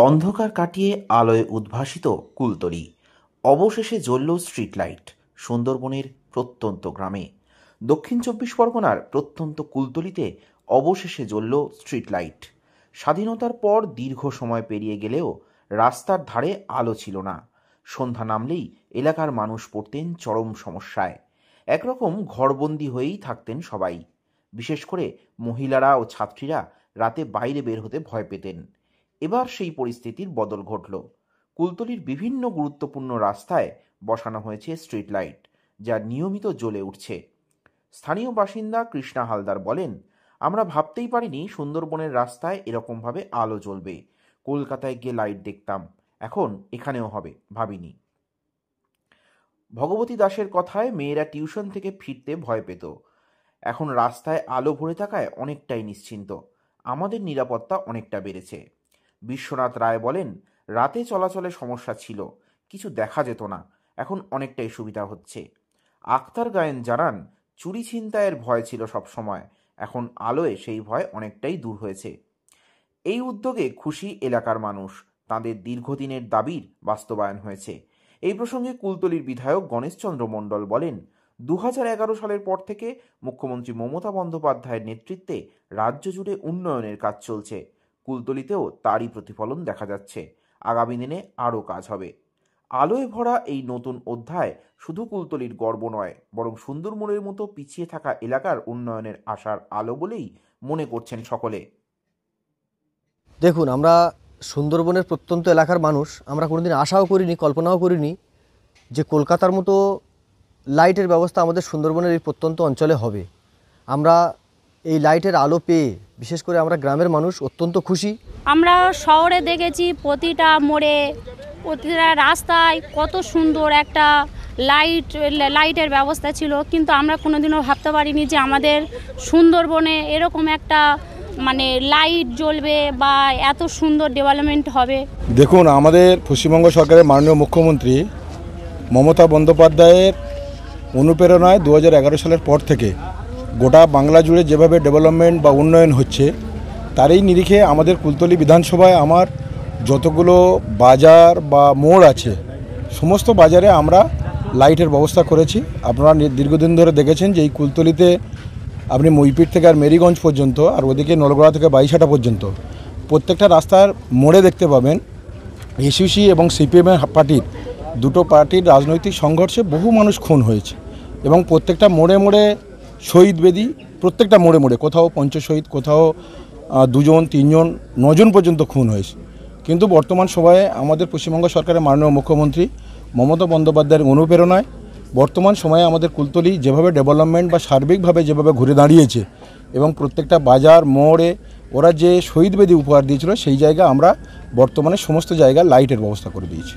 অন্ধকার কাটিয়ে আলোয় উদ্ভাসিত কুলতলি। অবশেষে জ্বলল স্ট্রিট লাইট সুন্দরবনের প্রত্যন্ত গ্রামে। দক্ষিণ চব্বিশ পরগনার প্রত্যন্ত কুলতলিতে অবশেষে জ্বলল স্ট্রিট লাইট। স্বাধীনতার পর দীর্ঘ সময় পেরিয়ে গেলেও রাস্তার ধারে আলো ছিল না। সন্ধ্যা নামলেই এলাকার মানুষ পড়তেন চরম সমস্যায়। একরকম ঘরবন্দি হয়েই থাকতেন সবাই। বিশেষ করে মহিলারা ও ছাত্রীরা রাতে বাইরে বের হতে ভয় পেতেন। এবার সেই পরিস্থিতির বদল ঘটল। কুলতলির বিভিন্ন গুরুত্বপূর্ণ রাস্তায় বসানো হয়েছে স্ট্রিট লাইট, যা নিয়মিত জ্বলে উঠছে। স্থানীয় বাসিন্দা কৃষ্ণা হালদার বলেন, আমরা ভাবতেই পারিনি সুন্দরবনের রাস্তায় এরকমভাবে আলো জ্বলবে। কলকাতায় গিয়ে লাইট দেখতাম, এখন এখানেও হবে ভাবিনি। ভগবতী দাসের কথায় মেয়েরা টিউশন থেকে ফিরতে ভয় পেত, এখন রাস্তায় আলো ভরে থাকায় অনেকটাই নিশ্চিন্ত। আমাদের নিরাপত্তা অনেকটা বেড়েছে। বিশ্বনাথ রায় বলেন, রাতে চলাচলে সমস্যা ছিল, কিছু দেখা যেত না, এখন অনেকটাই সুবিধা হচ্ছে। আক্তার গায়েন জানান, চুরি ছিনতাইয়ের ভয় ছিল সব সময়, এখন আলোয় সেই ভয় অনেকটাই দূর হয়েছে। এই উদ্যোগে খুশি এলাকার মানুষ, তাদের দীর্ঘদিনের দাবির বাস্তবায়ন হয়েছে। এই প্রসঙ্গে কুলতলির বিধায়ক গণেশচন্দ্র মণ্ডল বলেন, 2011 সালের পর থেকে মুখ্যমন্ত্রী মমতা বন্দ্যোপাধ্যায়ের নেতৃত্বে রাজ্য জুড়ে উন্নয়নের কাজ চলছে। কুলতলিতেও তারই প্রতিফলন দেখা যাচ্ছে। আগামী দিনে আরও কাজ হবে। আলোয় ভরা এই নতুন অধ্যায় শুধু কুলতলির গর্ব নয়, বরং সুন্দরবনের মতো পিছিয়ে থাকা এলাকার উন্নয়নের আশার আলো বলেই মনে করছেন সকলে। দেখুন, আমরা সুন্দরবনের প্রত্যন্ত এলাকার মানুষ, আমরা কোনোদিন আশাও করিনি, কল্পনাও করিনি যে কলকাতার মতো লাইটের ব্যবস্থা আমাদের সুন্দরবনের এই প্রত্যন্ত অঞ্চলে হবে। আমরা এই লাইটের আলো পেয়ে, বিশেষ করে আমরা গ্রামের মানুষ অত্যন্ত খুশি। আমরা শহরে দেখেছি প্রতিটা মোড়ে, প্রতিটা রাস্তায় কত সুন্দর একটা লাইটের ব্যবস্থা ছিল, কিন্তু আমরা কোনোদিনও ভাবতে পারিনি যে আমাদের সুন্দরবনে এরকম একটা লাইট জ্বলবে বা এত সুন্দর ডেভেলপমেন্ট হবে। দেখুন, আমাদের পশ্চিমবঙ্গ সরকারের মাননীয় মুখ্যমন্ত্রী মমতা বন্দ্যোপাধ্যায়ের অনুপ্রেরণায় 2011 সালের পর থেকে গোটা বাংলা জুড়ে যেভাবে ডেভেলপমেন্ট বা উন্নয়ন হচ্ছে, তারই নিরিখে আমাদের কুলতলি বিধানসভায় আমার যতগুলো বাজার বা মোড় আছে, সমস্ত বাজারে আমরা লাইটের ব্যবস্থা করেছি। আপনারা দীর্ঘদিন ধরে দেখেছেন যে এই কুলতলিতে আপনি মইপিট থেকে আর মেরিগঞ্জ পর্যন্ত, আর ওদিকে নলগড়া থেকে বাইশাটা পর্যন্ত প্রত্যেকটা রাস্তার মোড়ে দেখতে পাবেন এসইউসি এবং সিপিএম পার্টির, দুটো পার্টির রাজনৈতিক সংঘর্ষে বহু মানুষ খুন হয়েছে এবং প্রত্যেকটা মোড়ে মোড়ে শহীদ বেদি, প্রত্যেকটা মোড়ে মোড়ে কোথাও পঞ্চশহীদ, কোথাও 2 জন 3 জন 9 জন পর্যন্ত খুন হয়েছে। কিন্তু বর্তমান সময়ে আমাদের পশ্চিমবঙ্গ সরকারের মাননীয় মুখ্যমন্ত্রী মমতা বন্দ্যোপাধ্যায়ের অনুপ্রেরণায় বর্তমান সময়ে আমাদের কুলতলি যেভাবে ডেভেলপমেন্ট বা সার্বিকভাবে যেভাবে ঘুরে দাঁড়িয়েছে এবং প্রত্যেকটা বাজার মোড়ে ওরা যে শহীদ বেদি উপহার দিয়েছিল, সেই জায়গা আমরা বর্তমানে সমস্ত জায়গায় লাইটের ব্যবস্থা করে দিয়েছি।